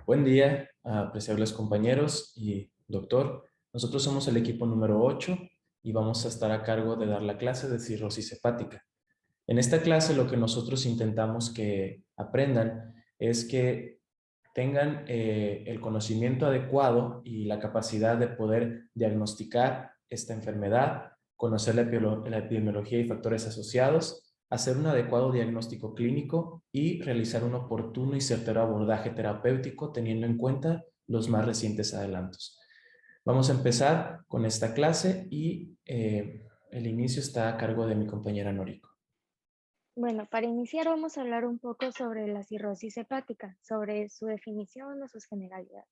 Buen día, apreciables compañeros y doctor. Nosotros somos el equipo número 8 y vamos a estar a cargo de dar la clase de cirrosis hepática. En esta clase lo que nosotros intentamos que aprendan es que tengan el conocimiento adecuado y la capacidad de poder diagnosticar esta enfermedad, conocer la epidemiología y factores asociados, hacer un adecuado diagnóstico clínico y realizar un oportuno y certero abordaje terapéutico teniendo en cuenta los más recientes adelantos. Vamos a empezar con esta clase y el inicio está a cargo de mi compañera Noriko. Bueno, para iniciar vamos a hablar un poco sobre la cirrosis hepática, sobre su definición o sus generalidades.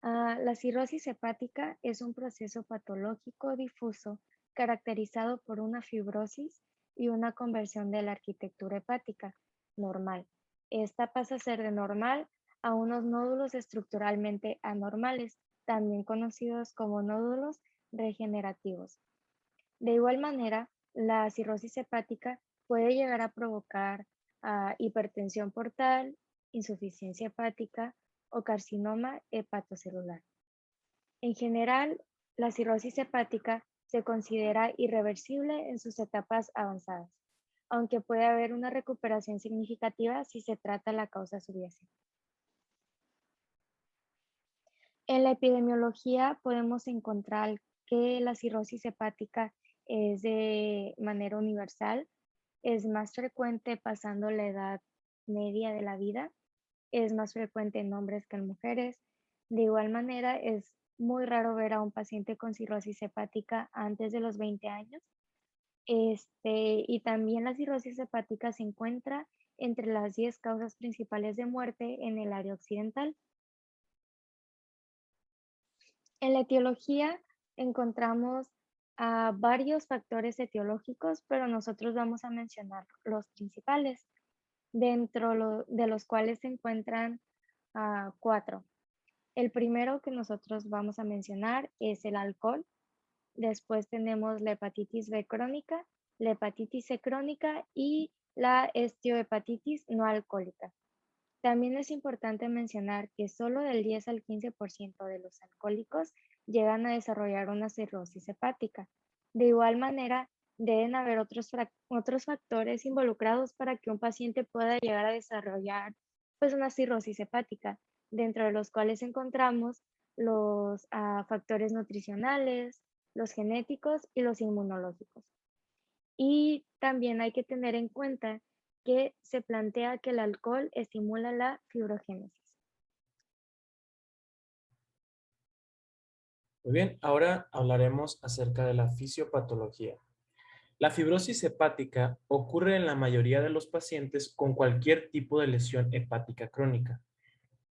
La cirrosis hepática es un proceso patológico difuso caracterizado por una fibrosis y una conversión de la arquitectura hepática normal. Esta pasa a ser de normal a unos nódulos estructuralmente anormales, también conocidos como nódulos regenerativos. De igual manera, la cirrosis hepática puede llegar a provocar hipertensión portal, insuficiencia hepática o carcinoma hepatocelular. En general, la cirrosis hepática se considera irreversible en sus etapas avanzadas, aunque puede haber una recuperación significativa si se trata la causa subyacente. En la epidemiología podemos encontrar que la cirrosis hepática es de manera universal, es más frecuente pasando la edad media de la vida, es más frecuente en hombres que en mujeres. De igual manera, es muy raro ver a un paciente con cirrosis hepática antes de los 20 años. Y también la cirrosis hepática se encuentra entre las 10 causas principales de muerte en el área occidental. En la etiología encontramos varios factores etiológicos, pero nosotros vamos a mencionar los principales, de los cuales se encuentran 4. El primero que nosotros vamos a mencionar es el alcohol. Después tenemos la hepatitis B crónica, la hepatitis C crónica y la esteohepatitis no alcohólica. También es importante mencionar que solo del 10 al 15% de los alcohólicos llegan a desarrollar una cirrosis hepática. De igual manera, deben haber otros factores involucrados para que un paciente pueda llegar a desarrollar una cirrosis hepática, dentro de los cuales encontramos los factores nutricionales, los genéticos y los inmunológicos. Y también hay que tener en cuenta que se plantea que el alcohol estimula la fibrogénesis. Muy bien, ahora hablaremos acerca de la fisiopatología. La fibrosis hepática ocurre en la mayoría de los pacientes con cualquier tipo de lesión hepática crónica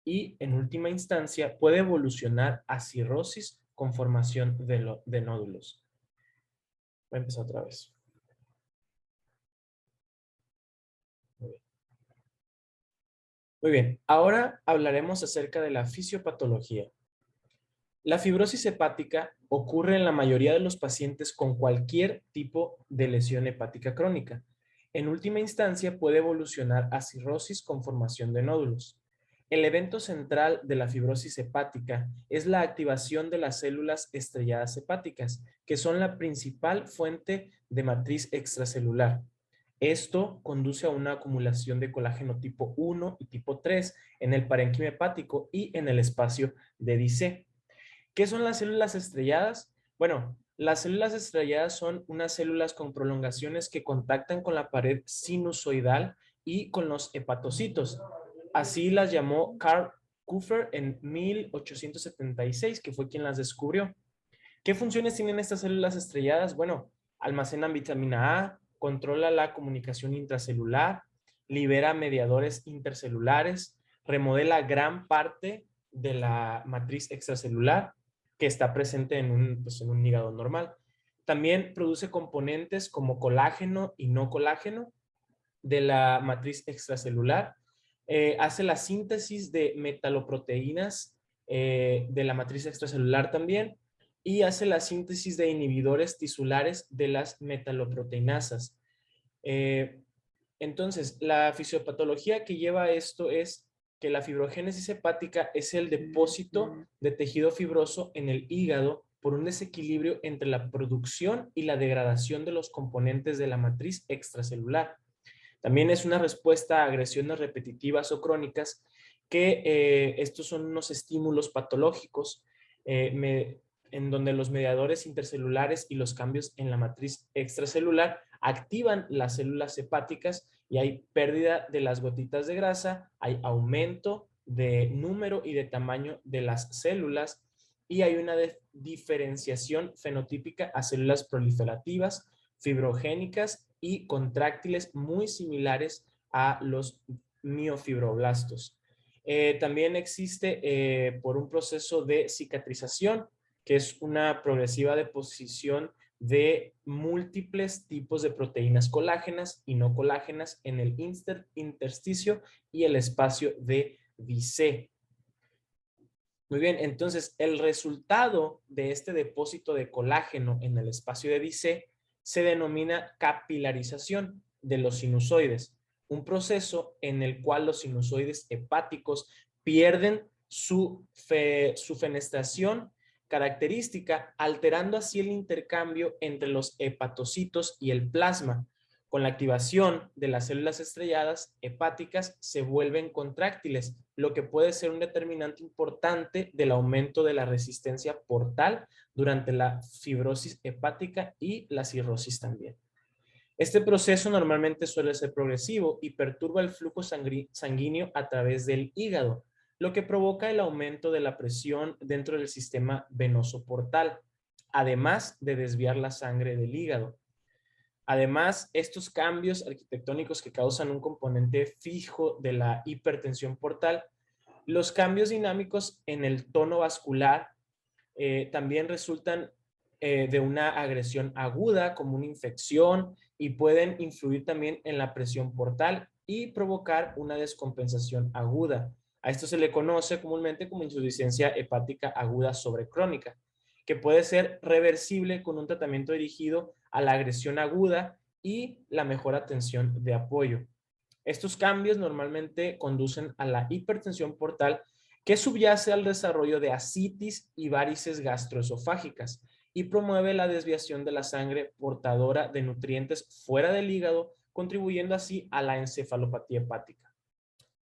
y, en última instancia, puede evolucionar a cirrosis con formación de nódulos. Voy a empezar otra vez. Muy bien. Muy bien, ahora hablaremos acerca de la fisiopatología. La fibrosis hepática ocurre en la mayoría de los pacientes con cualquier tipo de lesión hepática crónica. En última instancia puede evolucionar a cirrosis con formación de nódulos. El evento central de la fibrosis hepática es la activación de las células estrelladas hepáticas, que son la principal fuente de matriz extracelular. Esto conduce a una acumulación de colágeno tipo 1 y tipo 3 en el parénquima hepático y en el espacio de Dicé. ¿Qué son las células estrelladas? Bueno, las células estrelladas son unas células con prolongaciones que contactan con la pared sinusoidal y con los hepatocitos. Así las llamó Karl Kupfer en 1876, que fue quien las descubrió. ¿Qué funciones tienen estas células estrelladas? Bueno, almacenan vitamina A, controla la comunicación intracelular, libera mediadores intercelulares, remodela gran parte de la matriz extracelular que está presente en un hígado normal. También produce componentes como colágeno y no colágeno de la matriz extracelular. Hace la síntesis de metaloproteínas de la matriz extracelular también y hace la síntesis de inhibidores tisulares de las metaloproteinasas. Entonces, la fisiopatología que lleva esto es que la fibrogénesis hepática es el depósito de tejido fibroso en el hígado por un desequilibrio entre la producción y la degradación de los componentes de la matriz extracelular. También es una respuesta a agresiones repetitivas o crónicas que estos son unos estímulos patológicos en donde los mediadores intercelulares y los cambios en la matriz extracelular activan las células hepáticas y hay pérdida de las gotitas de grasa, hay aumento de número y de tamaño de las células y hay una diferenciación fenotípica a células proliferativas, fibrogénicas y contráctiles muy similares a los miofibroblastos. También existe por un proceso de cicatrización, que es una progresiva deposición de múltiples tipos de proteínas colágenas y no colágenas en el intersticio y el espacio de Visé. Muy bien, entonces el resultado de este depósito de colágeno en el espacio de Visé se denomina capilarización de los sinusoides, un proceso en el cual los sinusoides hepáticos pierden su fenestración característica, alterando así el intercambio entre los hepatocitos y el plasma. Con la activación de las células estrelladas hepáticas se vuelven contráctiles, lo que puede ser un determinante importante del aumento de la resistencia portal durante la fibrosis hepática y la cirrosis también. Este proceso normalmente suele ser progresivo y perturba el flujo sanguíneo a través del hígado, lo que provoca el aumento de la presión dentro del sistema venoso portal, además de desviar la sangre del hígado. Además, estos cambios arquitectónicos que causan un componente fijo de la hipertensión portal, los cambios dinámicos en el tono vascular también resultan de una agresión aguda como una infección y pueden influir también en la presión portal y provocar una descompensación aguda. A esto se le conoce comúnmente como insuficiencia hepática aguda sobrecrónica, que puede ser reversible con un tratamiento dirigido a la agresión aguda y la mejor atención de apoyo. Estos cambios normalmente conducen a la hipertensión portal que subyace al desarrollo de ascitis y varices gastroesofágicas y promueve la desviación de la sangre portadora de nutrientes fuera del hígado, contribuyendo así a la encefalopatía hepática.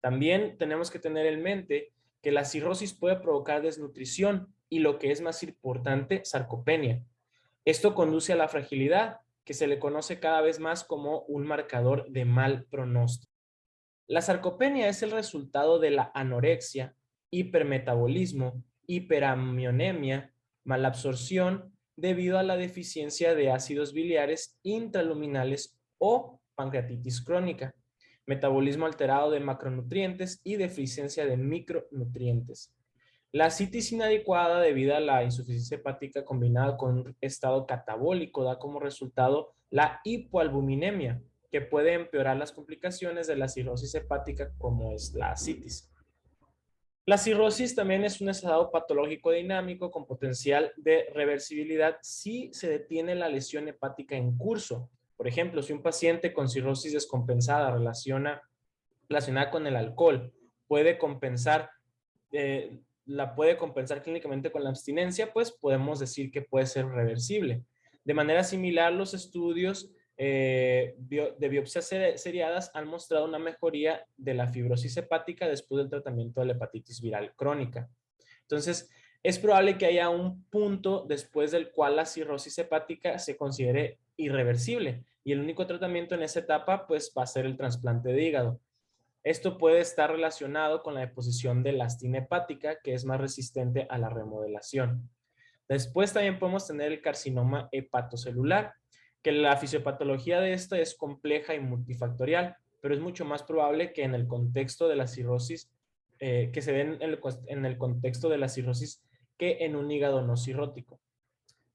También tenemos que tener en mente que la cirrosis puede provocar desnutrición y, lo que es más importante, sarcopenia. Esto conduce a la fragilidad, que se le conoce cada vez más como un marcador de mal pronóstico. La sarcopenia es el resultado de la anorexia, hipermetabolismo, hiperamionemia, malabsorción debido a la deficiencia de ácidos biliares intraluminales o pancreatitis crónica, metabolismo alterado de macronutrientes y deficiencia de micronutrientes. La ascitis inadecuada debido a la insuficiencia hepática combinada con un estado catabólico da como resultado la hipoalbuminemia, que puede empeorar las complicaciones de la cirrosis hepática como es la ascitis. La cirrosis también es un estado patológico dinámico con potencial de reversibilidad si se detiene la lesión hepática en curso. Por ejemplo, si un paciente con cirrosis descompensada relacionada con el alcohol puede compensar la puede compensar clínicamente con la abstinencia, pues podemos decir que puede ser reversible. De manera similar, los estudios de biopsias seriadas han mostrado una mejoría de la fibrosis hepática después del tratamiento de la hepatitis viral crónica. Entonces, es probable que haya un punto después del cual la cirrosis hepática se considere irreversible y el único tratamiento en esa etapa pues va a ser el trasplante de hígado. Esto puede estar relacionado con la deposición de elastina hepática, que es más resistente a la remodelación. Después también podemos tener el carcinoma hepatocelular, que la fisiopatología de esta es compleja y multifactorial, pero es mucho más probable que en el contexto de la cirrosis, que se dé en el contexto de la cirrosis que en un hígado no cirrótico.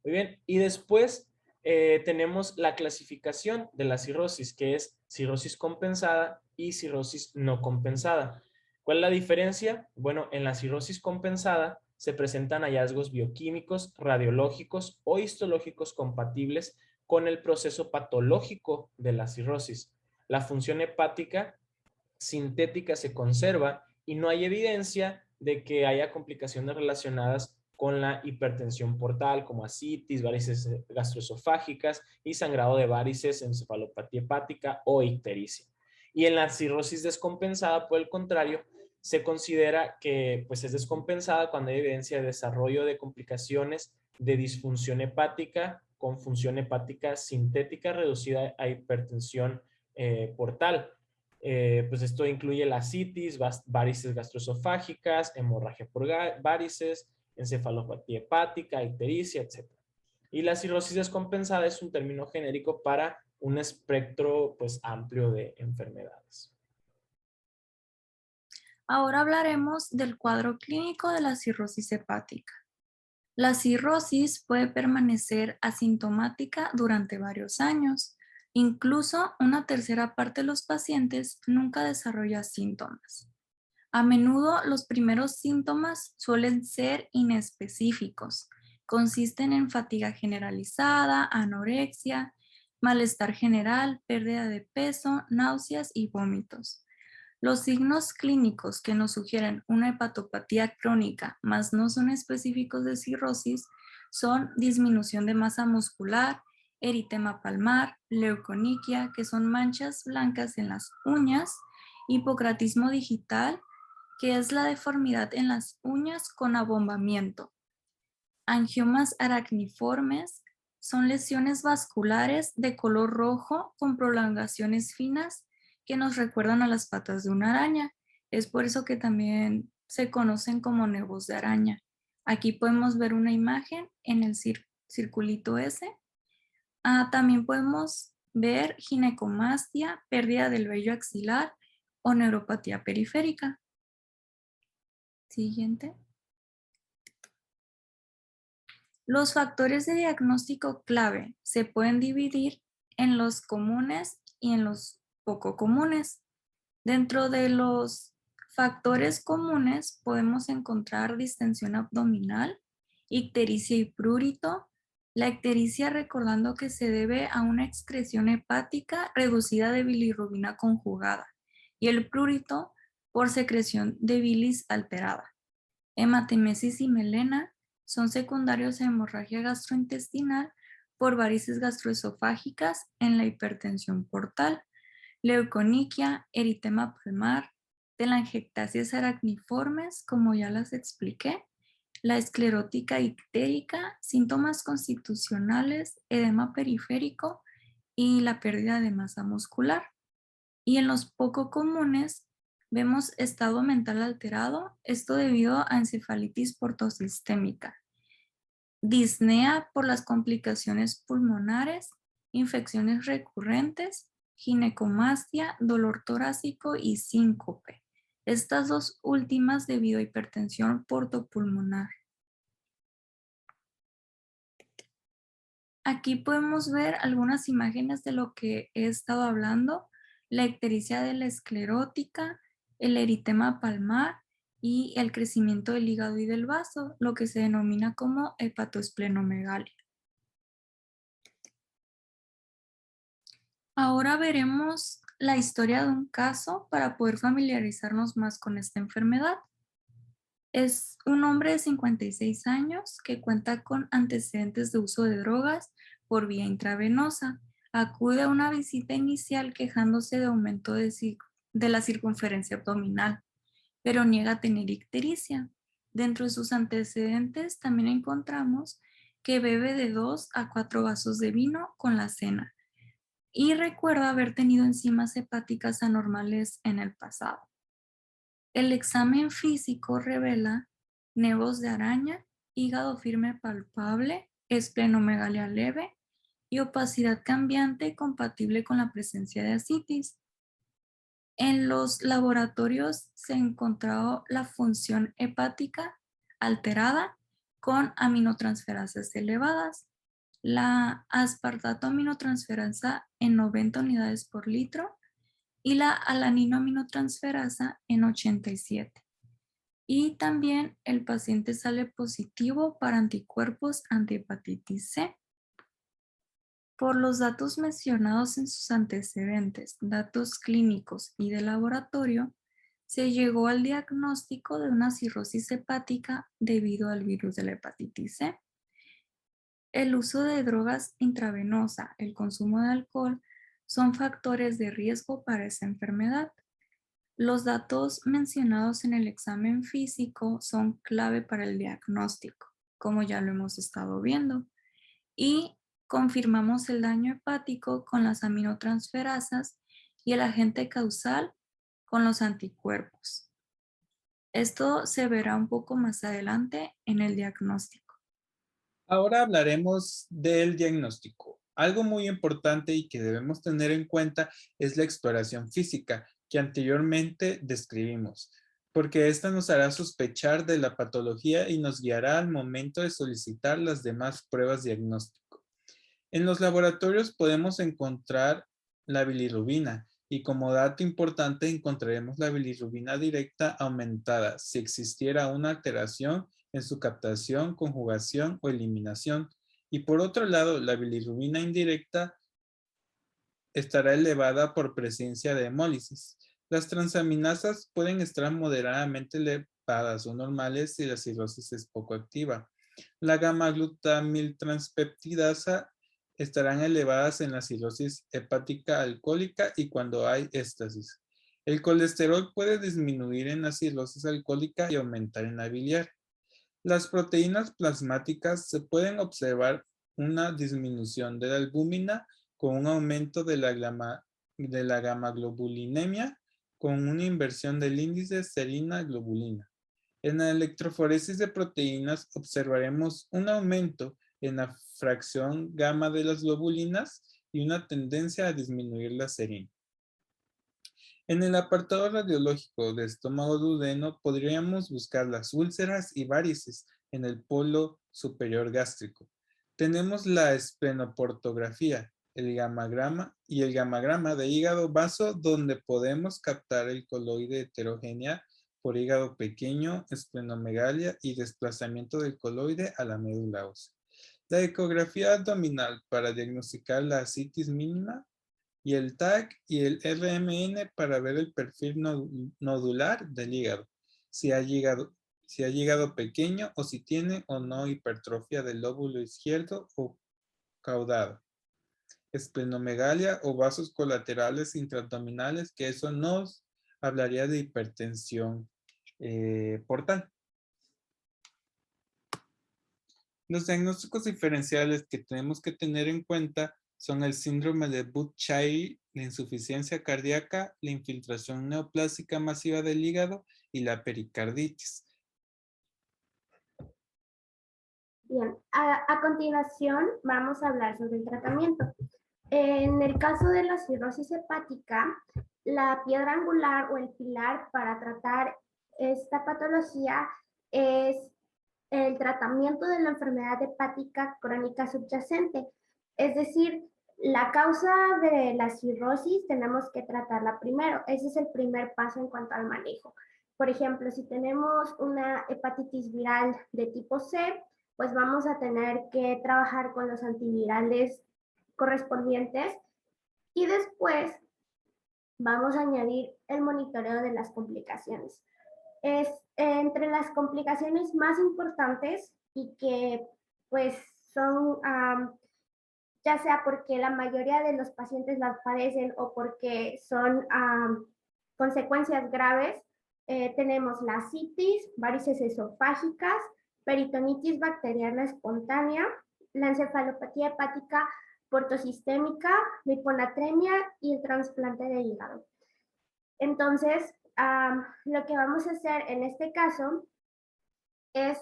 Muy bien, y después tenemos la clasificación de la cirrosis, que es cirrosis compensada y cirrosis no compensada. ¿Cuál es la diferencia? Bueno, en la cirrosis compensada se presentan hallazgos bioquímicos, radiológicos o histológicos compatibles con el proceso patológico de la cirrosis. La función hepática sintética se conserva y no hay evidencia de que haya complicaciones relacionadas con la hipertensión portal, como ascitis, varices gastroesofágicas y sangrado de varices, encefalopatía hepática o ictericia. Y en la cirrosis descompensada, por el contrario, se considera que pues, es descompensada cuando hay evidencia de desarrollo de complicaciones de disfunción hepática con función hepática sintética reducida a hipertensión portal. Pues esto incluye la ascitis, varices gastroesofágicas, hemorragia por varices, encefalopatía hepática, ictericia, etc. Y la cirrosis descompensada es un término genérico para un espectro pues, amplio de enfermedades. Ahora hablaremos del cuadro clínico de la cirrosis hepática. La cirrosis puede permanecer asintomática durante varios años. Incluso una tercera parte de los pacientes nunca desarrolla síntomas. A menudo los primeros síntomas suelen ser inespecíficos. Consisten en fatiga generalizada, anorexia, malestar general, pérdida de peso, náuseas y vómitos. Los signos clínicos que nos sugieren una hepatopatía crónica, mas no son específicos de cirrosis, son disminución de masa muscular, eritema palmar, leuconiquia, que son manchas blancas en las uñas, hipocratismo digital, que es la deformidad en las uñas con abombamiento. Angiomas aracniformes son lesiones vasculares de color rojo con prolongaciones finas que nos recuerdan a las patas de una araña. Es por eso que también se conocen como nevos de araña. Aquí podemos ver una imagen en el circulito S. También podemos ver ginecomastia, pérdida del vello axilar o neuropatía periférica. Siguiente. Los factores de diagnóstico clave se pueden dividir en los comunes y en los poco comunes. Dentro de los factores comunes podemos encontrar distensión abdominal, ictericia y prurito. La ictericia recordando que se debe a una excreción hepática reducida de bilirrubina conjugada y el prurito por secreción de bilis alterada. Hematemesis y melena son secundarios a hemorragia gastrointestinal por varices gastroesofágicas en la hipertensión portal, leuconiquia, eritema palmar, telangiectasias aracniformes, como ya las expliqué, la esclerótica ictérica, síntomas constitucionales, edema periférico y la pérdida de masa muscular. Y en los poco comunes vemos estado mental alterado, esto debido a encefalitis portosistémica, disnea por las complicaciones pulmonares, infecciones recurrentes, ginecomastia, dolor torácico y síncope. Estas dos últimas debido a hipertensión portopulmonar. Aquí podemos ver algunas imágenes de lo que he estado hablando, la ictericia de la esclerótica, el eritema palmar y el crecimiento del hígado y del vaso, lo que se denomina como hepatoesplenomegalia. Ahora veremos la historia de un caso para poder familiarizarnos más con esta enfermedad. Es un hombre de 56 años que cuenta con antecedentes de uso de drogas por vía intravenosa. Acude a una visita inicial quejándose de aumento de la circunferencia abdominal, pero niega tener ictericia. Dentro de sus antecedentes también encontramos que bebe de 2 a 4 vasos de vino con la cena y recuerda haber tenido enzimas hepáticas anormales en el pasado. El examen físico revela nevos de araña, hígado firme palpable, esplenomegalia leve y opacidad cambiante compatible con la presencia de ascitis. En los laboratorios se encontró la función hepática alterada con aminotransferasas elevadas. La aspartato aminotransferasa en 90 unidades por litro y la alanino aminotransferasa en 87. Y también el paciente sale positivo para anticuerpos antihepatitis C. Por los datos mencionados en sus antecedentes, datos clínicos y de laboratorio, se llegó al diagnóstico de una cirrosis hepática debido al virus de la hepatitis C. El uso de drogas intravenosa, el consumo de alcohol, son factores de riesgo para esa enfermedad. Los datos mencionados en el examen físico son clave para el diagnóstico, como ya lo hemos estado viendo, y confirmamos el daño hepático con las aminotransferasas y el agente causal con los anticuerpos. Esto se verá un poco más adelante en el diagnóstico. Ahora hablaremos del diagnóstico. Algo muy importante y que debemos tener en cuenta es la exploración física que anteriormente describimos, porque esta nos hará sospechar de la patología y nos guiará al momento de solicitar las demás pruebas diagnóstico. En los laboratorios podemos encontrar la bilirrubina y como dato importante encontraremos la bilirrubina directa aumentada si existiera una alteración en su captación, conjugación o eliminación. Y por otro lado, la bilirrubina indirecta estará elevada por presencia de hemólisis. Las transaminasas pueden estar moderadamente elevadas o normales si la cirrosis es poco activa. La gamma-glutamiltranspeptidasa estarán elevadas en la cirrosis hepática alcohólica y cuando hay éstasis. El colesterol puede disminuir en la cirrosis alcohólica y aumentar en la biliar. Las proteínas plasmáticas se pueden observar una disminución de la albúmina con un aumento de la gamma-globulinemia con una inversión del índice serina-globulina. En la electroforesis de proteínas observaremos un aumento en la fracción gamma de las globulinas y una tendencia a disminuir la serina. En el apartado radiológico de estómago duodeno podríamos buscar las úlceras y varices en el polo superior gástrico. Tenemos la esplenoportografía, el gamagrama y el gamagrama de hígado vaso donde podemos captar el coloide heterogénea por hígado pequeño, esplenomegalia y desplazamiento del coloide a la médula ósea. La ecografía abdominal para diagnosticar la ascitis mínima y el TAC y el RMN para ver el perfil nodular del hígado, si ha hígado pequeño o si tiene o no hipertrofia del lóbulo izquierdo o caudado, esplenomegalia o vasos colaterales intraabdominales, que eso nos hablaría de hipertensión portal. Los diagnósticos diferenciales que tenemos que tener en cuenta son el síndrome de Budd-Chiari, la insuficiencia cardíaca, la infiltración neoplásica masiva del hígado y la pericarditis. Bien, a continuación vamos a hablar sobre el tratamiento. En el caso de la cirrosis hepática, la piedra angular o el pilar para tratar esta patología es el tratamiento de la enfermedad hepática crónica subyacente. Es decir, la causa de la cirrosis tenemos que tratarla primero. Ese es el primer paso en cuanto al manejo. Por ejemplo, si tenemos una hepatitis viral de tipo C, pues vamos a tener que trabajar con los antivirales correspondientes y después vamos a añadir el monitoreo de las complicaciones. Entre las complicaciones más importantes y que pues son ya sea porque la mayoría de los pacientes las padecen o porque son consecuencias graves, tenemos la ascitis, varices esofágicas, peritonitis bacteriana espontánea, la encefalopatía hepática portosistémica, la hiponatremia y el trasplante de hígado. Entonces, lo que vamos a hacer en este caso es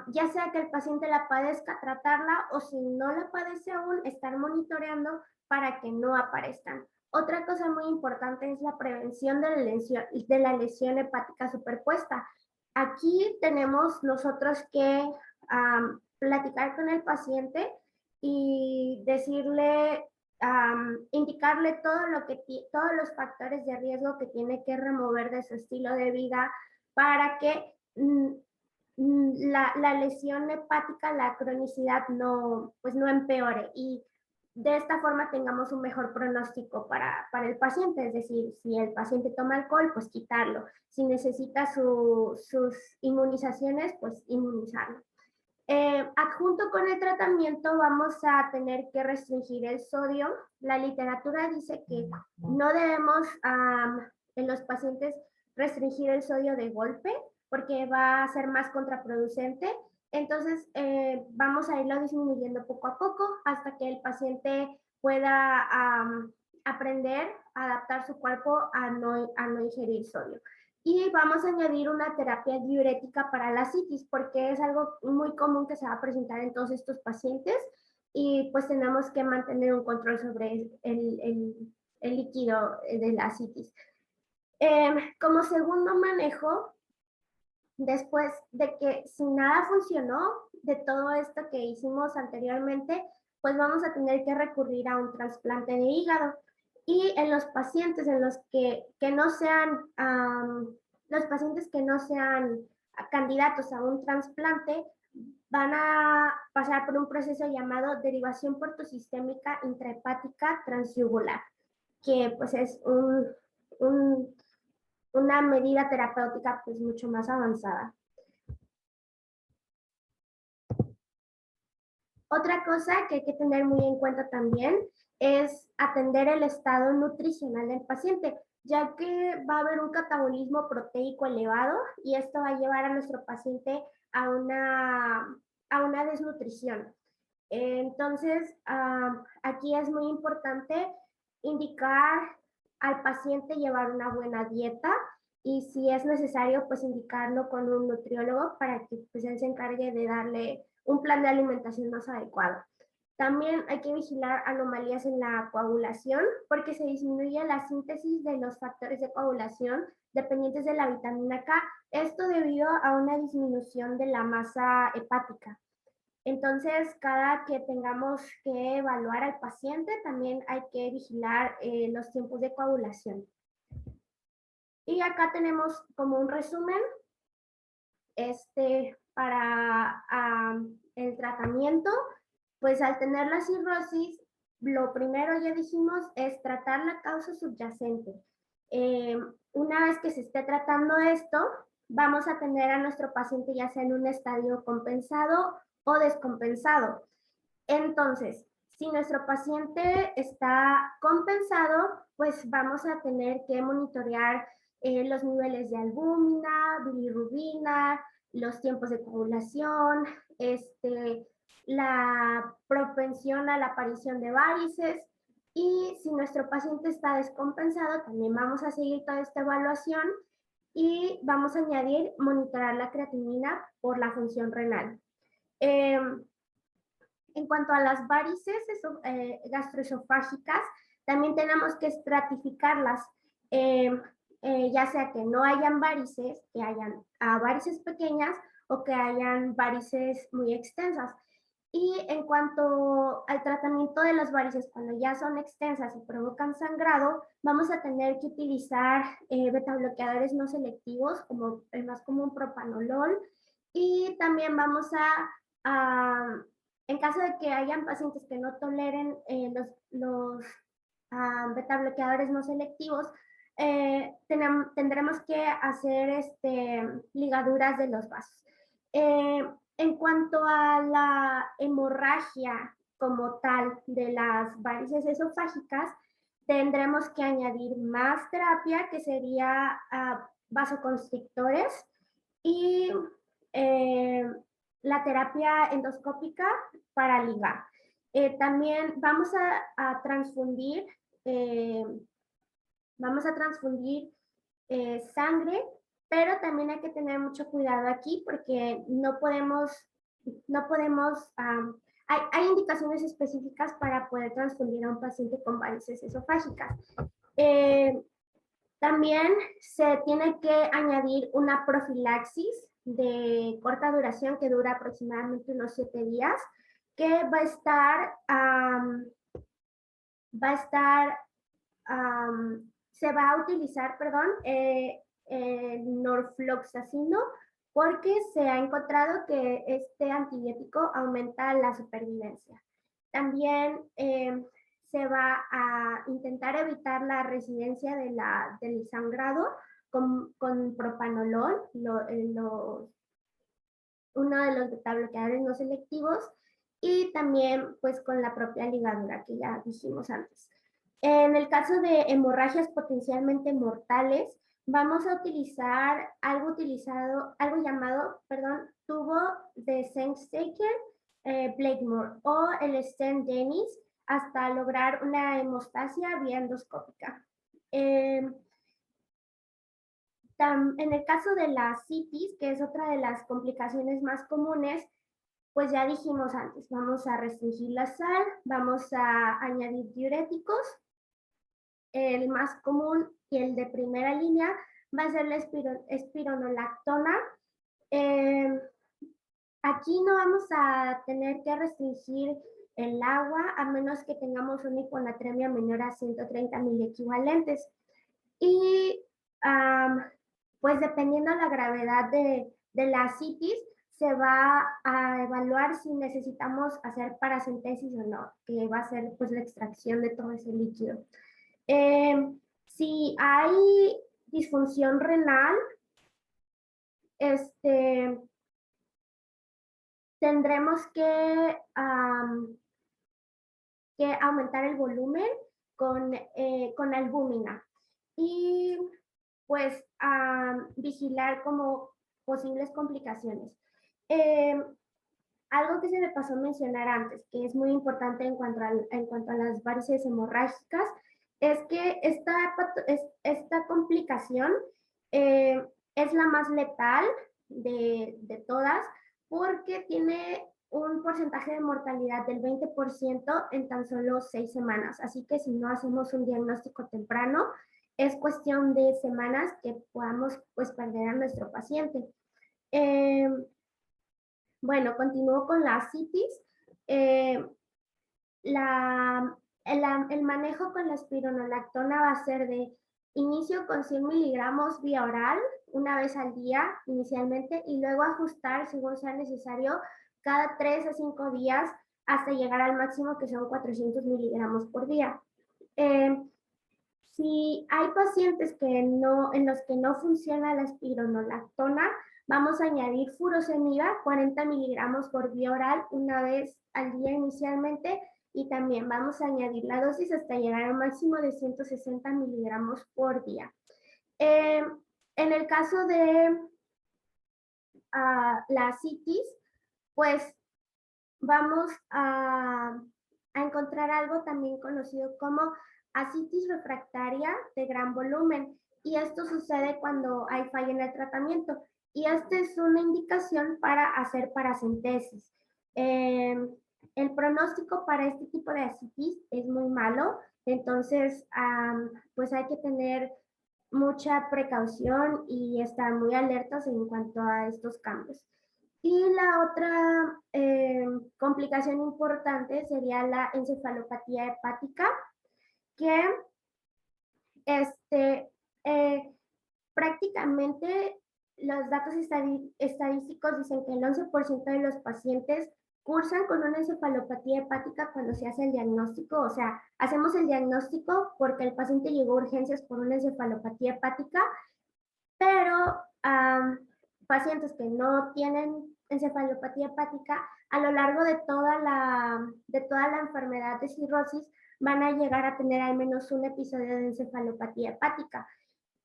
ya sea que el paciente la padezca, tratarla, o si no la padece aún, estar monitoreando para que no aparezcan. Otra cosa muy importante es la prevención de la lesión hepática superpuesta. Aquí tenemos nosotros que platicar con el paciente y decirle, indicarle todos los factores de riesgo que tiene que remover de su estilo de vida para que la lesión hepática, la cronicidad no empeore. Y de esta forma tengamos un mejor pronóstico para el paciente. Es decir, si el paciente toma alcohol, pues quitarlo. Si necesita sus inmunizaciones, pues inmunizarlo. Adjunto con el tratamiento vamos a tener que restringir el sodio. La literatura dice que no debemos en los pacientes restringir el sodio de golpe porque va a ser más contraproducente. Entonces vamos a irlo disminuyendo poco a poco hasta que el paciente pueda aprender a adaptar su cuerpo a no ingerir sodio. Y vamos a añadir una terapia diurética para la citis, porque es algo muy común que se va a presentar en todos estos pacientes y pues tenemos que mantener un control sobre el líquido de la citis. Como segundo manejo, después de que si nada funcionó de todo esto que hicimos anteriormente, pues vamos a tener que recurrir a un trasplante de hígado. Y en los pacientes en los que no sean, los pacientes que no sean candidatos a un trasplante, van a pasar por un proceso llamado derivación portosistémica intrahepática transyugular, que pues es una medida terapéutica pues mucho más avanzada. Otra cosa que hay que tener muy en cuenta también es atender el estado nutricional del paciente, ya que va a haber un catabolismo proteico elevado y esto va a llevar a nuestro paciente a una desnutrición. Entonces, aquí es muy importante indicar al paciente llevar una buena dieta y si es necesario, pues indicarlo con un nutriólogo para que pues, él se encargue de darle un plan de alimentación más adecuado. También hay que vigilar anomalías en la coagulación porque se disminuye la síntesis de los factores de coagulación dependientes de la vitamina K. Esto debido a una disminución de la masa hepática. Entonces, cada que tengamos que evaluar al paciente, también hay que vigilar los tiempos de coagulación. Y acá tenemos como un resumen para el tratamiento. Pues al tener la cirrosis, lo primero ya dijimos es tratar la causa subyacente. Una vez que se esté tratando esto, vamos a tener a nuestro paciente ya sea en un estadio compensado o descompensado. Entonces, si nuestro paciente está compensado, pues vamos a tener que monitorear los niveles de albúmina, bilirrubina, los tiempos de coagulación, la propensión a la aparición de varices. Y si nuestro paciente está descompensado, también vamos a seguir toda esta evaluación y vamos a añadir monitorar la creatinina por la función renal. En cuanto a las varices gastroesofágicas, también tenemos que estratificarlas, ya sea que no hayan varices, que hayan varices pequeñas o que hayan varices muy extensas. Y en cuanto al tratamiento de las varices, cuando ya son extensas y provocan sangrado, vamos a tener que utilizar betabloqueadores no selectivos, como el más común propanolol, y también vamos en caso de que hayan pacientes que no toleren los betabloqueadores no selectivos, tendremos que hacer ligaduras de los vasos. En cuanto a la hemorragia como tal de las varices esofágicas, tendremos que añadir más terapia, que sería vasoconstrictores y la terapia endoscópica para ligar. También vamos a transfundir sangre, pero también hay que tener mucho cuidado aquí porque no podemos hay indicaciones específicas para poder transfundir a un paciente con varices esofágicas. También se tiene que añadir una profilaxis de corta duración que dura aproximadamente unos 7 días, que se va a utilizar, norfloxacino, porque se ha encontrado que este antibiótico aumenta la supervivencia. También se va a intentar evitar la residencia del sangrado con propanolol, uno de los beta-bloqueadores no selectivos, y también pues con la propia ligadura que ya dijimos antes. En el caso de hemorragias potencialmente mortales, vamos a utilizar algo llamado, tubo de Sengstaker-Blakemore o el stent Dennis hasta lograr una hemostasia vía endoscópica. En el caso de la citis, que es otra de las complicaciones más comunes, pues ya dijimos antes, vamos a restringir la sal, vamos a añadir diuréticos. El más común y el de primera línea va a ser la espironolactona. Aquí no vamos a tener que restringir el agua a menos que tengamos una hiponatremia menor a 130 miliequivalentes. Y pues dependiendo de la gravedad de la citis, se va a evaluar si necesitamos hacer paracentesis o no, que va a ser pues la extracción de todo ese líquido. Si hay disfunción renal, tendremos que aumentar el volumen con albúmina y pues vigilar como posibles complicaciones. Algo que se me pasó a mencionar antes, que es muy importante en cuanto a las varices hemorrágicas, es que esta complicación es la más letal de todas porque tiene un porcentaje de mortalidad del 20% en tan solo 6 semanas. Así que si no hacemos un diagnóstico temprano, es cuestión de semanas que podamos pues, perder a nuestro paciente. Bueno, continúo con la citis. El manejo con la espironolactona va a ser de inicio con 100 miligramos vía oral, una vez al día inicialmente, y luego ajustar según sea necesario cada 3 a 5 días hasta llegar al máximo que son 400 miligramos por día. Si hay pacientes en los que no funciona la espironolactona, vamos a añadir furosemida, 40 miligramos por vía oral una vez al día inicialmente, y también vamos a añadir la dosis hasta llegar a un máximo de 160 miligramos por día. En el caso de la citis, pues vamos a encontrar algo también conocido como ascitis refractaria de gran volumen, y esto sucede cuando hay falla en el tratamiento, y esta es una indicación para hacer paracentesis. El pronóstico para este tipo de ascitis es muy malo, entonces pues hay que tener mucha precaución y estar muy alertas en cuanto a estos cambios. Y la otra complicación importante sería la encefalopatía hepática, que prácticamente los datos estadísticos dicen que el 11% de los pacientes cursan con una encefalopatía hepática cuando se hace el diagnóstico. O sea, hacemos el diagnóstico porque el paciente llegó a urgencias por una encefalopatía hepática, pero pacientes que no tienen encefalopatía hepática, a lo largo de toda la enfermedad de cirrosis, van a llegar a tener al menos un episodio de encefalopatía hepática.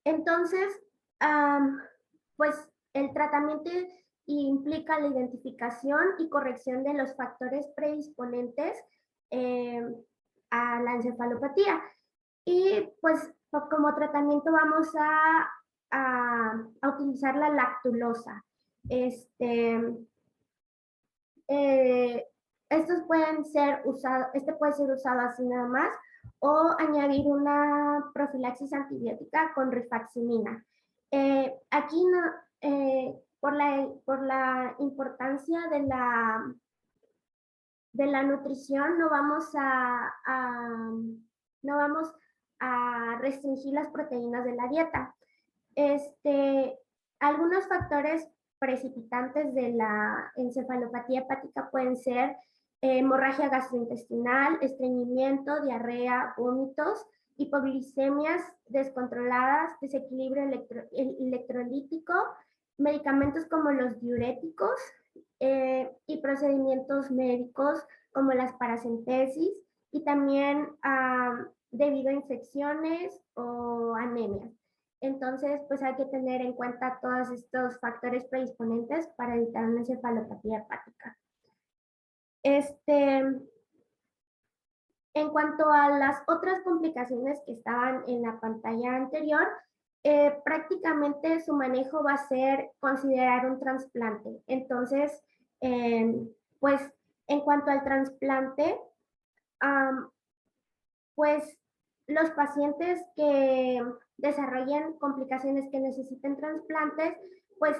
Entonces, pues el tratamiento implica la identificación y corrección de los factores predisponentes a la encefalopatía. Y pues como tratamiento vamos a utilizar la lactulosa. Estos pueden ser usados, puede ser usado así nada más, o añadir una profilaxis antibiótica con rifaximina. Aquí no, por la importancia de la nutrición no vamos a restringir las proteínas de la dieta. Algunos factores precipitantes de la encefalopatía hepática pueden ser hemorragia gastrointestinal, estreñimiento, diarrea, vómitos, hipoglicemias descontroladas, desequilibrio electrolítico, medicamentos como los diuréticos y procedimientos médicos como las paracentesis y también debido a infecciones o anemias. Entonces, pues hay que tener en cuenta todos estos factores predisponentes para evitar una encefalopatía hepática. En cuanto a las otras complicaciones que estaban en la pantalla anterior, prácticamente su manejo va a ser considerar un trasplante. Entonces, pues en cuanto al trasplante, pues los pacientes que desarrollen complicaciones que necesiten trasplantes, pues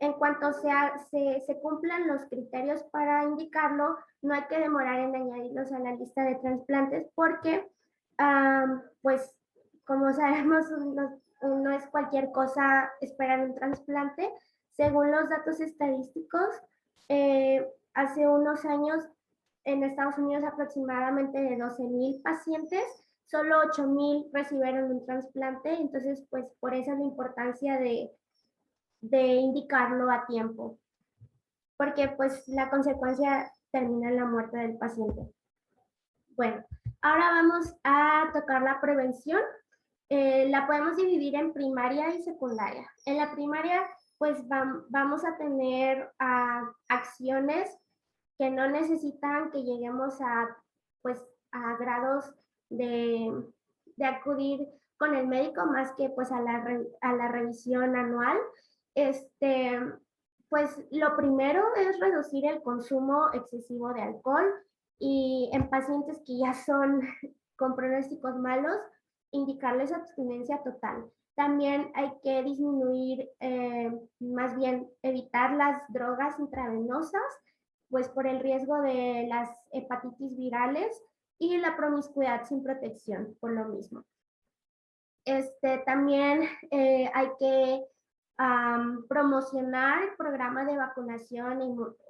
en cuanto se cumplan los criterios para indicarlo, no hay que demorar en añadirlos a la lista de trasplantes porque, pues, como sabemos, no es cualquier cosa esperar un trasplante. Según los datos estadísticos, hace unos años en Estados Unidos aproximadamente de 12,000 pacientes, solo 8,000 recibieron un trasplante, entonces pues por eso la importancia de indicarlo a tiempo, porque pues la consecuencia termina en la muerte del paciente. Bueno, ahora vamos a tocar la prevención. La podemos dividir en primaria y secundaria. En la primaria, pues vamos a tener acciones que no necesitan que lleguemos pues, a grados de acudir con el médico, más que pues a la revisión anual. Pues lo primero es reducir el consumo excesivo de alcohol y en pacientes que ya son con pronósticos malos, indicarles abstinencia total. También hay que disminuir, más bien evitar las drogas intravenosas, pues por el riesgo de las hepatitis virales y la promiscuidad sin protección, por lo mismo. También hay que promocionar el programa de vacunación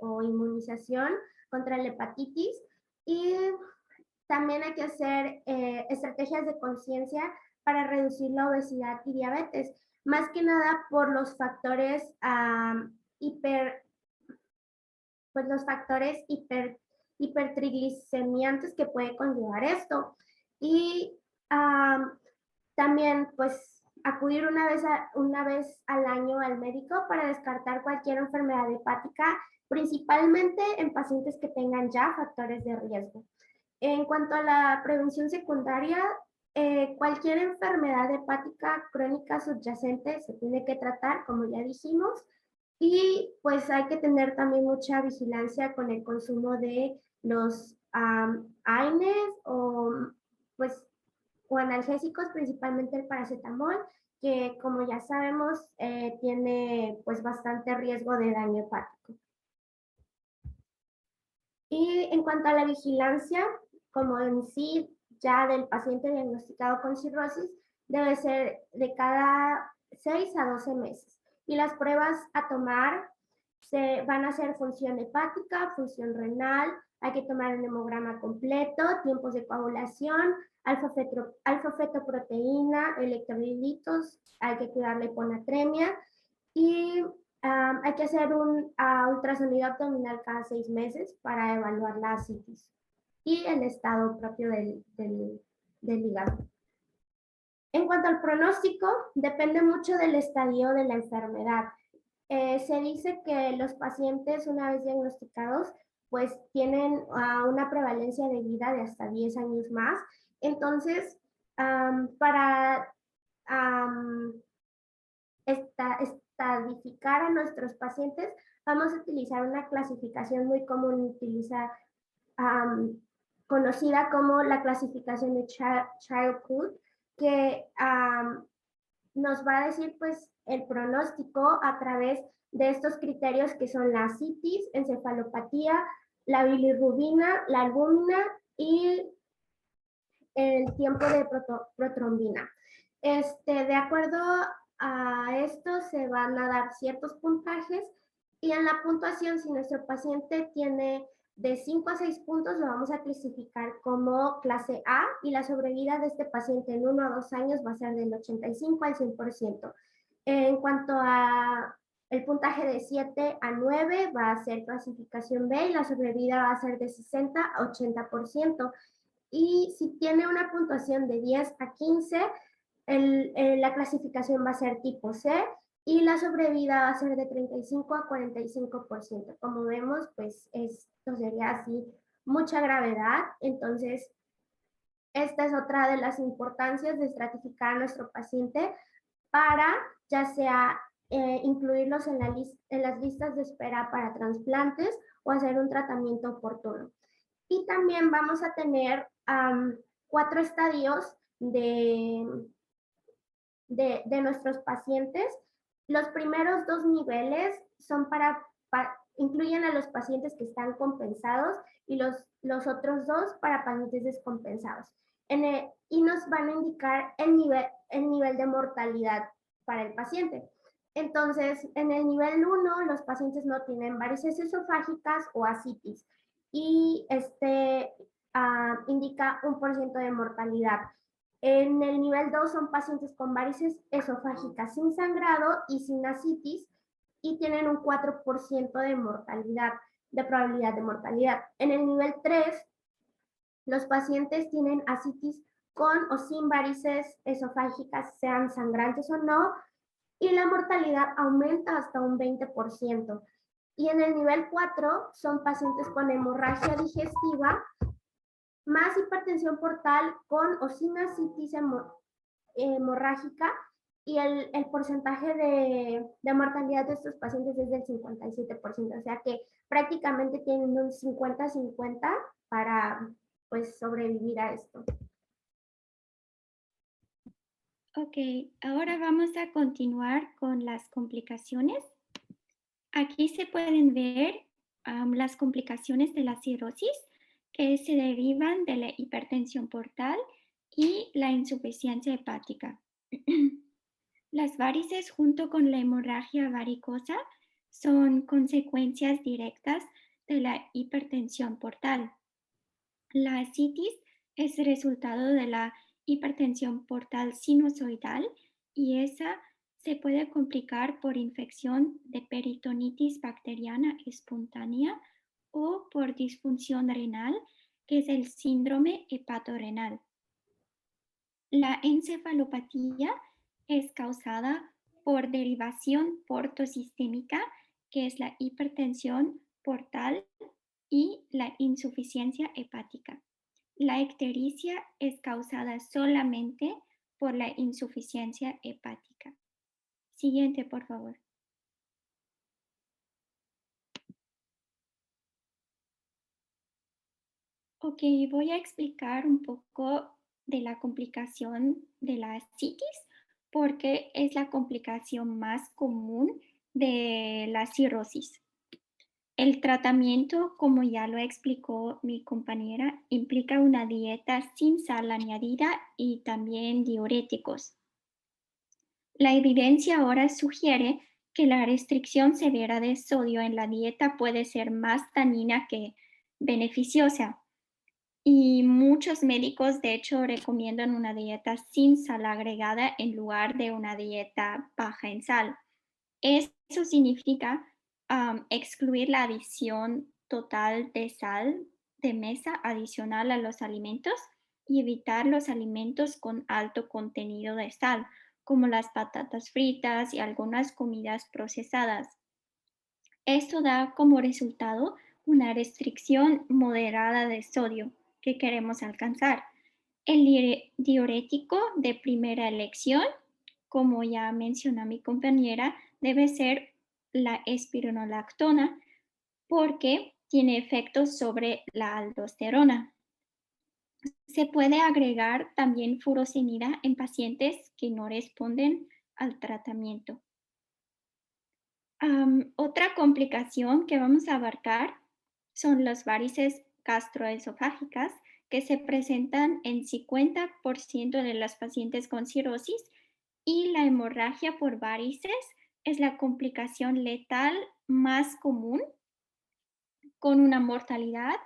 o inmunización contra la hepatitis y también hay que hacer estrategias de conciencia para reducir la obesidad y diabetes, más que nada por los factores hipertriglicemiantes que puede conllevar esto. Y también pues acudir una vez al año al médico para descartar cualquier enfermedad hepática, principalmente en pacientes que tengan ya factores de riesgo. En cuanto a la prevención secundaria, cualquier enfermedad hepática crónica subyacente se tiene que tratar, como ya dijimos, y pues hay que tener también mucha vigilancia con el consumo de los AINES o analgésicos, principalmente el paracetamol, que como ya sabemos tiene pues bastante riesgo de daño hepático. Y en cuanto a la vigilancia, como en sí ya del paciente diagnosticado con cirrosis, debe ser de cada 6 a 12 meses. Y las pruebas a tomar van a ser función hepática, función renal, hay que tomar un hemograma completo, tiempos de coagulación, alfa-fetoproteína, electrolitos, hay que cuidar la hiponatremia y hay que hacer un ultrasonido abdominal cada 6 meses para evaluar la ascitis y el estado propio del hígado. En cuanto al pronóstico, depende mucho del estadio de la enfermedad. Se dice que los pacientes una vez diagnosticados pues tienen una prevalencia de vida de hasta 10 años más. Entonces, para estadificar a nuestros pacientes, vamos a utilizar una clasificación muy común, conocida como la clasificación de Child-Pugh, que nos va a decir pues el pronóstico a través de estos criterios que son la ascitis, encefalopatía, la bilirrubina, la albúmina y el tiempo de protrombina. De acuerdo a esto se van a dar ciertos puntajes y en la puntuación, si nuestro paciente tiene de 5 a 6 puntos lo vamos a clasificar como clase A y la sobrevida de este paciente en 1 a 2 años va a ser del 85 al 100%. En cuanto a el puntaje de 7 a 9 va a ser clasificación B y la sobrevida va a ser de 60 a 80%. Y si tiene una puntuación de 10 a 15, la clasificación va a ser tipo C y la sobrevida va a ser de 35 a 45%. Como vemos, pues esto sería así mucha gravedad. Entonces, esta es otra de las importancias de estratificar a nuestro paciente para ya sea incluirlos en las listas de espera para trasplantes o hacer un tratamiento oportuno. Y también vamos a tener 4 estadios de nuestros pacientes. Los primeros 2 niveles son incluyen a los pacientes que están compensados y los otros 2 para pacientes descompensados. Y nos van a indicar el nivel de mortalidad para el paciente. Entonces, en el nivel 1, los pacientes no tienen varices esofágicas o ascitis y indica 1% de mortalidad. En el nivel 2 son pacientes con varices esofágicas sin sangrado y sin ascitis y tienen un 4% de mortalidad, de probabilidad de mortalidad. En el nivel 3, los pacientes tienen ascitis con o sin varices esofágicas, sean sangrantes o no, y la mortalidad aumenta hasta un 20%. Y en el nivel 4 son pacientes con hemorragia digestiva, más hipertensión portal con o sin ascitis hemorrágica y el porcentaje de mortalidad de estos pacientes es del 57%, o sea que prácticamente tienen un 50-50 para pues sobrevivir a esto. Ok, ahora vamos a continuar con las complicaciones. Aquí se pueden ver las complicaciones de la cirrosis que se derivan de la hipertensión portal y la insuficiencia hepática. Las varices junto con la hemorragia varicosa son consecuencias directas de la hipertensión portal. La ascitis es resultado de la hipertensión portal sinusoidal y esa se puede complicar por infección de peritonitis bacteriana espontánea o por disfunción renal, que es el síndrome hepatorenal. La encefalopatía es causada por derivación portosistémica, que es la hipertensión portal y la insuficiencia hepática. La ictericia es causada solamente por la insuficiencia hepática. Siguiente, por favor. Ok, voy a explicar un poco de la complicación de la ascitis porque es la complicación más común de la cirrosis. El tratamiento, como ya lo explicó mi compañera, implica una dieta sin sal añadida y también diuréticos. La evidencia ahora sugiere que la restricción severa de sodio en la dieta puede ser más dañina que beneficiosa. Y muchos médicos, de hecho, recomiendan una dieta sin sal agregada en lugar de una dieta baja en sal. Eso significa excluir la adición total de sal de mesa adicional a los alimentos y evitar los alimentos con alto contenido de sal, como las patatas fritas y algunas comidas procesadas. Esto da como resultado una restricción moderada de sodio que queremos alcanzar. El diurético de primera elección, como ya mencionó mi compañera, debe ser la espironolactona porque tiene efectos sobre la aldosterona. Se puede agregar también furosemida en pacientes que no responden al tratamiento. Otra complicación que vamos a abarcar son las varices gastroesofágicas que se presentan en 50% de los pacientes con cirrosis y la hemorragia por varices es la complicación letal más común con una mortalidad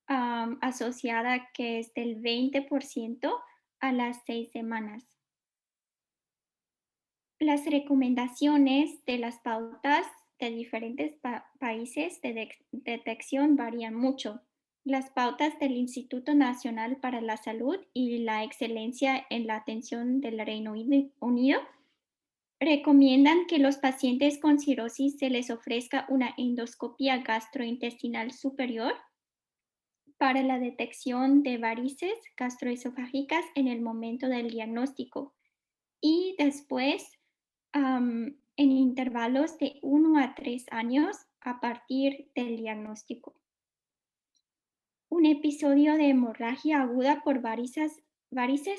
asociada que es del 20% a las 6 semanas. Las recomendaciones de las pautas de diferentes países de detección varían mucho. Las pautas del Instituto Nacional para la Salud y la Excelencia en la Atención del Reino Unido recomiendan que los pacientes con cirrosis se les ofrezca una endoscopia gastrointestinal superior para la detección de varices gastroesofágicas en el momento del diagnóstico y después en intervalos de 1 a 3 años a partir del diagnóstico. Un episodio de hemorragia aguda por varices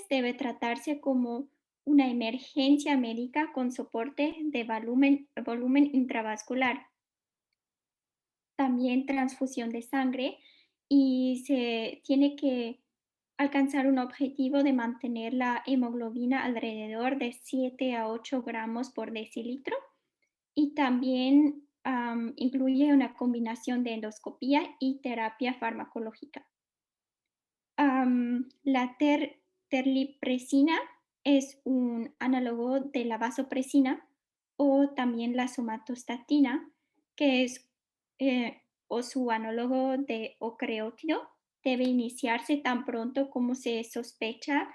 debe tratarse como una emergencia médica con soporte de volumen intravascular. También transfusión de sangre y se tiene que alcanzar un objetivo de mantener la hemoglobina alrededor de 7 a 8 gramos por decilitro y también incluye una combinación de endoscopía y terapia farmacológica. La terlipresina es un análogo de la vasopresina o también la somatostatina, que es o su análogo de ocreótido, debe iniciarse tan pronto como se sospecha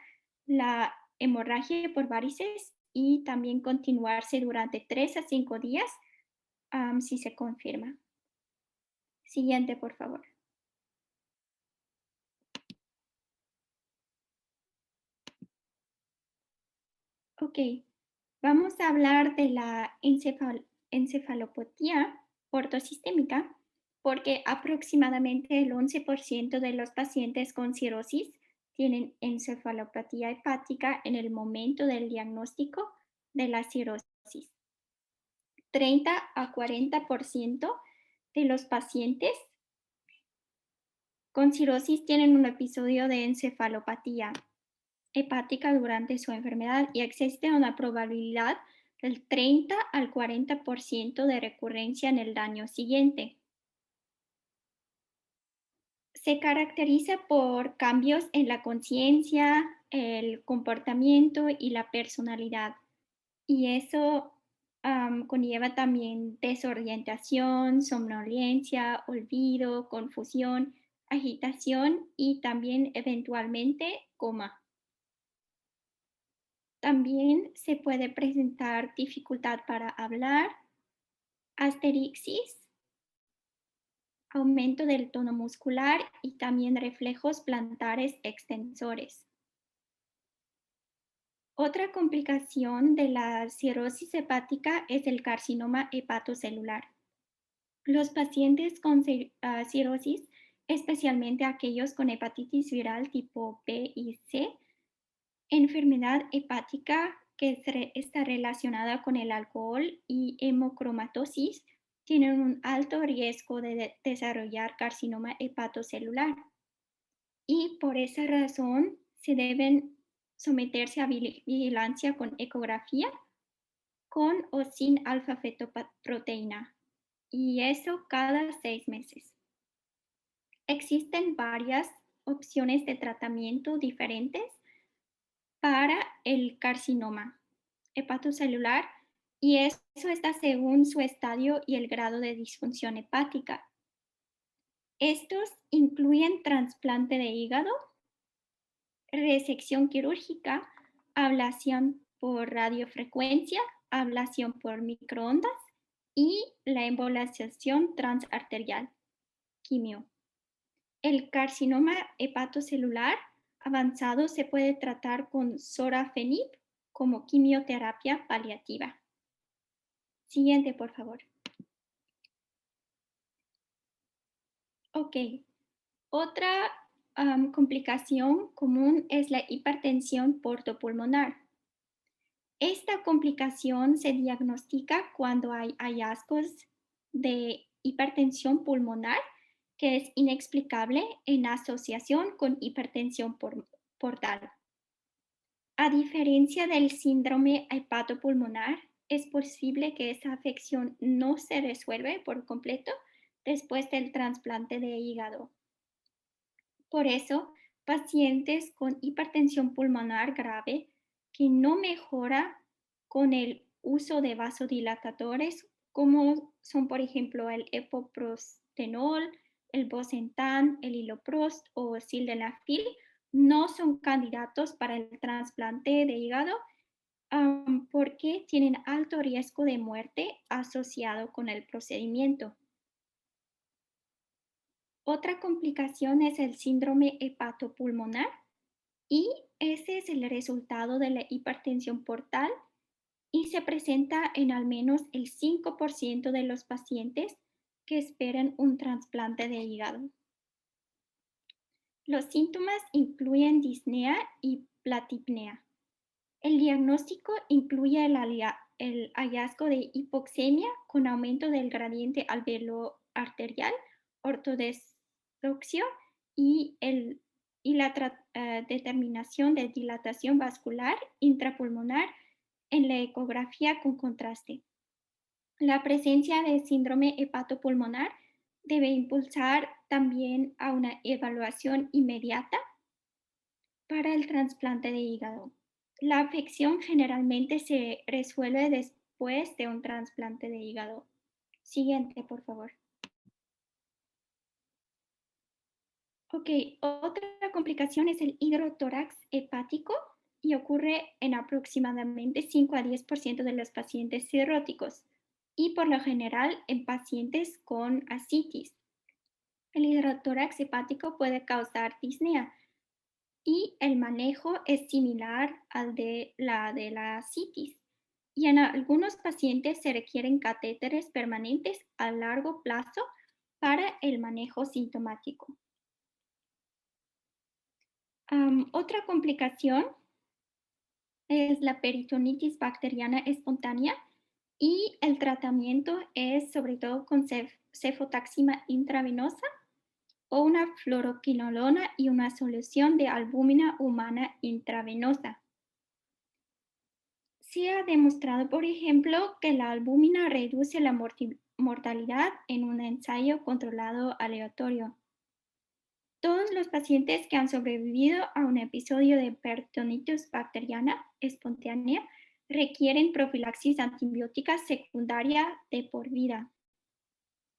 la hemorragia por varices y también continuarse durante 3 a 5 días si se confirma. Siguiente, por favor. Ok, vamos a hablar de la encefalopatía ortosistémica porque aproximadamente el 11% de los pacientes con cirrosis tienen encefalopatía hepática en el momento del diagnóstico de la cirrosis. 30 a 40% de los pacientes con cirrosis tienen un episodio de encefalopatía hepática durante su enfermedad y existe una probabilidad del 30 al 40% de recurrencia en el año siguiente. Se caracteriza por cambios en la conciencia, el comportamiento y la personalidad. Y eso conlleva también desorientación, somnolencia, olvido, confusión, agitación y también eventualmente coma. También se puede presentar dificultad para hablar, asterixis, aumento del tono muscular y también reflejos plantares extensores. Otra complicación de la cirrosis hepática es el carcinoma hepatocelular. Los pacientes con cirrosis, especialmente aquellos con hepatitis viral tipo B y C, enfermedad hepática que está relacionada con el alcohol y hemocromatosis, tienen un alto riesgo de desarrollar carcinoma hepatocelular. Y por esa razón se deben someterse a vigilancia con ecografía con o sin alfa-fetoproteína. Y eso cada 6 meses. Existen varias opciones de tratamiento diferentes para el carcinoma hepatocelular y eso está según su estadio y el grado de disfunción hepática. Estos incluyen trasplante de hígado, resección quirúrgica, ablación por radiofrecuencia, ablación por microondas y la embolización transarterial, quimio. El carcinoma hepatocelular avanzado se puede tratar con sorafenib como quimioterapia paliativa. Siguiente, por favor. Ok. Otra complicación común es la hipertensión portopulmonar. Esta complicación se diagnostica cuando hay hallazgos de hipertensión pulmonar que es inexplicable en asociación con hipertensión portal. A diferencia del síndrome hepatopulmonar, es posible que esa afección no se resuelve por completo después del trasplante de hígado. Por eso, pacientes con hipertensión pulmonar grave que no mejora con el uso de vasodilatadores, como son, por ejemplo, el epoprostenol, el bosentan, el iloprost o sildenafil, no son candidatos para el trasplante de hígado porque tienen alto riesgo de muerte asociado con el procedimiento. Otra complicación es el síndrome hepatopulmonar y ese es el resultado de la hipertensión portal y se presenta en al menos el 5% de los pacientes que esperan un trasplante de hígado. Los síntomas incluyen disnea y platipnea. El diagnóstico incluye el hallazgo de hipoxemia con aumento del gradiente alveolo arterial, ortodesoxio y la determinación de dilatación vascular intrapulmonar en la ecografía con contraste. La presencia de síndrome hepatopulmonar debe impulsar también a una evaluación inmediata para el trasplante de hígado. La afección generalmente se resuelve después de un trasplante de hígado. Siguiente, por favor. Ok, otra complicación es el hidrotórax hepático y ocurre en aproximadamente 5 a 10% de los pacientes cirróticos y por lo general en pacientes con ascitis. El hidrotórax hepático puede causar disnea y el manejo es similar al de la ascitis. Y en algunos pacientes se requieren catéteres permanentes a largo plazo para el manejo sintomático. Otra complicación es la peritonitis bacteriana espontánea y el tratamiento es sobre todo con cefotaxima intravenosa o una fluoroquinolona y una solución de albúmina humana intravenosa. Se ha demostrado, por ejemplo, que la albúmina reduce la mortalidad en un ensayo controlado aleatorio. Todos los pacientes que han sobrevivido a un episodio de peritonitis bacteriana espontánea requieren profilaxis antibiótica secundaria de por vida.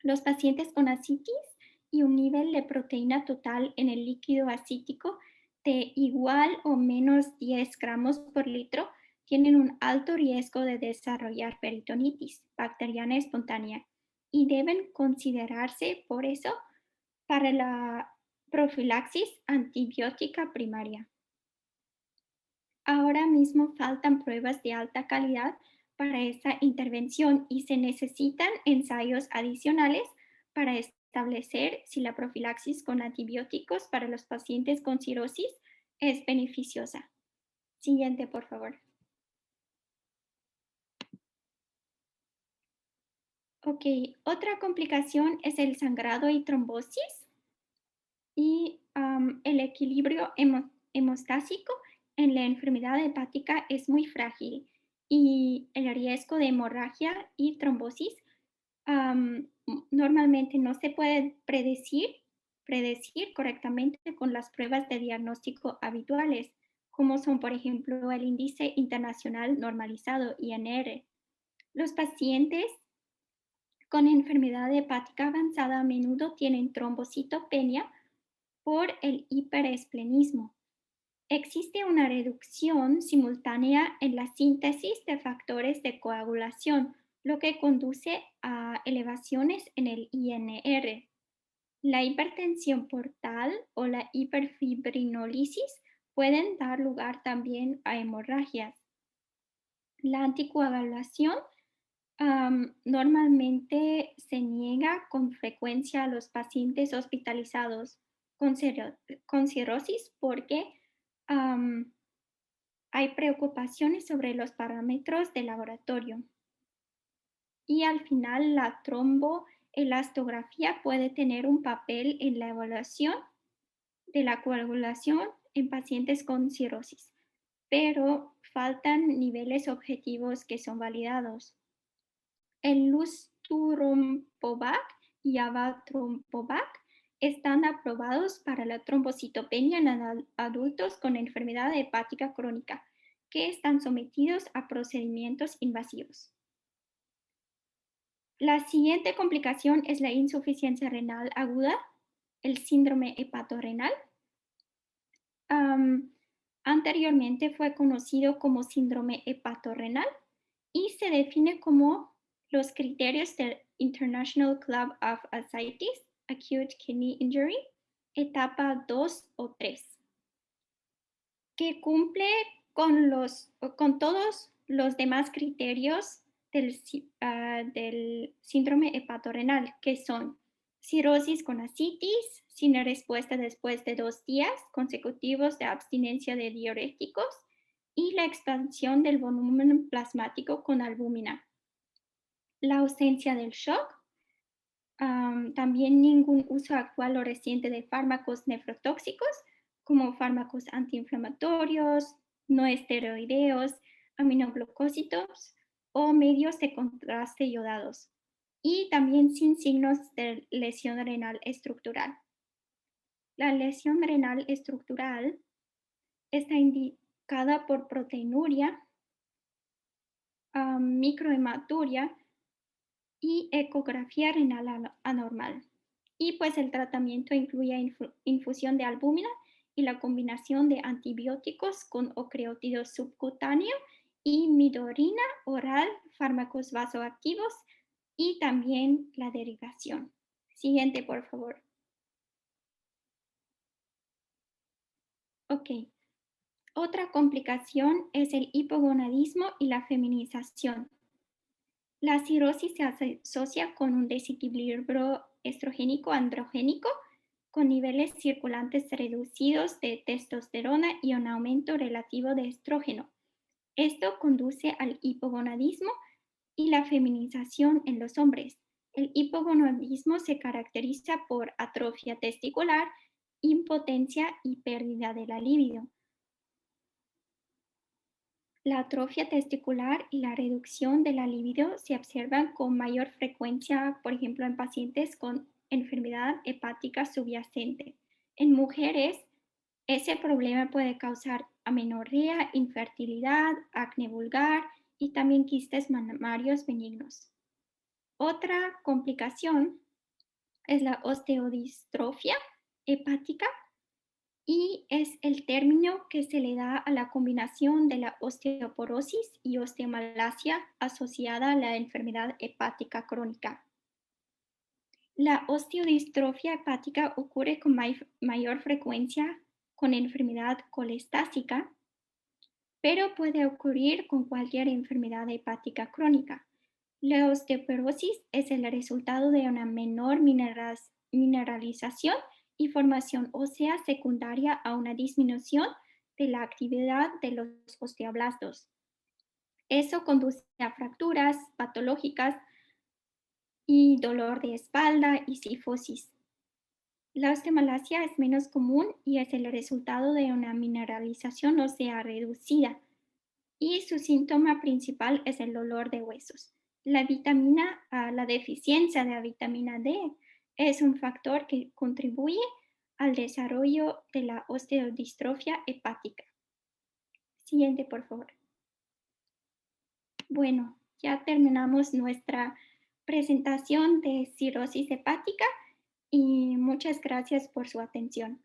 Los pacientes con ascitis y un nivel de proteína total en el líquido ascítico de igual o menos 10 gramos por litro tienen un alto riesgo de desarrollar peritonitis bacteriana espontánea y deben considerarse por eso para la profilaxis antibiótica primaria. Ahora mismo faltan pruebas de alta calidad para esta intervención y se necesitan ensayos adicionales para establecer si la profilaxis con antibióticos para los pacientes con cirrosis es beneficiosa. Siguiente, por favor. Ok, otra complicación es el sangrado y trombosis y el equilibrio hemostásico en la enfermedad hepática es muy frágil y el riesgo de hemorragia y trombosis normalmente no se puede predecir correctamente con las pruebas de diagnóstico habituales, como son, por ejemplo, el índice internacional normalizado, INR. Los pacientes con enfermedad hepática avanzada a menudo tienen trombocitopenia por el hiperesplenismo. Existe una reducción simultánea en la síntesis de factores de coagulación, lo que conduce a elevaciones en el INR. La hipertensión portal o la hiperfibrinolisis pueden dar lugar también a hemorragias. La anticoagulación normalmente se niega con frecuencia a los pacientes hospitalizados con cirrosis porque hay preocupaciones sobre los parámetros de laboratorio. Y al final, la tromboelastografía puede tener un papel en la evaluación de la coagulación en pacientes con cirrosis, pero faltan niveles objetivos que son validados. El Losturumpovac y avatrombopag están aprobados para la trombocitopenia en adultos con enfermedad hepática crónica que están sometidos a procedimientos invasivos. La siguiente complicación es la insuficiencia renal aguda, el síndrome hepatorrenal. Anteriormente fue conocido como síndrome hepatorrenal y se define como los criterios del International Club of Ascites, Acute Kidney Injury, etapa 2 o 3, que cumple con todos los demás criterios del síndrome hepatorrenal, que son cirrosis con ascitis, sin respuesta después de 2 días consecutivos de abstinencia de diuréticos y la expansión del volumen plasmático con albúmina. La ausencia del shock, también ningún uso actual o reciente de fármacos nefrotóxicos como fármacos antiinflamatorios, no esteroideos, aminoglucósidos o medios de contraste yodados. Y también sin signos de lesión renal estructural. La lesión renal estructural está indicada por proteinuria, microhematuria y ecografía renal anormal. Y pues el tratamiento incluye infusión de albúmina y la combinación de antibióticos con ocreótido subcutáneo y midorina oral, fármacos vasoactivos y también la derivación. Siguiente, por favor. Ok. Otra complicación es el hipogonadismo y la feminización. La cirrosis se asocia con un desequilibrio estrogénico-androgénico con niveles circulantes reducidos de testosterona y un aumento relativo de estrógeno. Esto conduce al hipogonadismo y la feminización en los hombres. El hipogonadismo se caracteriza por atrofia testicular, impotencia y pérdida de la libido. La atrofia testicular y la reducción de la libido se observan con mayor frecuencia, por ejemplo, en pacientes con enfermedad hepática subyacente. En mujeres, ese problema puede causar amenorrea, infertilidad, acné vulgar y también quistes mamarios benignos. Otra complicación es la osteodistrofia hepática y es el término que se le da a la combinación de la osteoporosis y osteomalacia asociada a la enfermedad hepática crónica. La osteodistrofia hepática ocurre con mayor frecuencia con enfermedad colestática, pero puede ocurrir con cualquier enfermedad hepática crónica. La osteoporosis es el resultado de una menor mineralización y formación ósea secundaria a una disminución de la actividad de los osteoblastos. Eso conduce a fracturas patológicas y dolor de espalda y cifosis. La osteomalacia es menos común y es el resultado de una mineralización ósea reducida, y su síntoma principal es el dolor de huesos. La deficiencia de la vitamina D es un factor que contribuye al desarrollo de la osteodistrofia hepática. Siguiente, por favor. Bueno, ya terminamos nuestra presentación de cirrosis hepática y muchas gracias por su atención.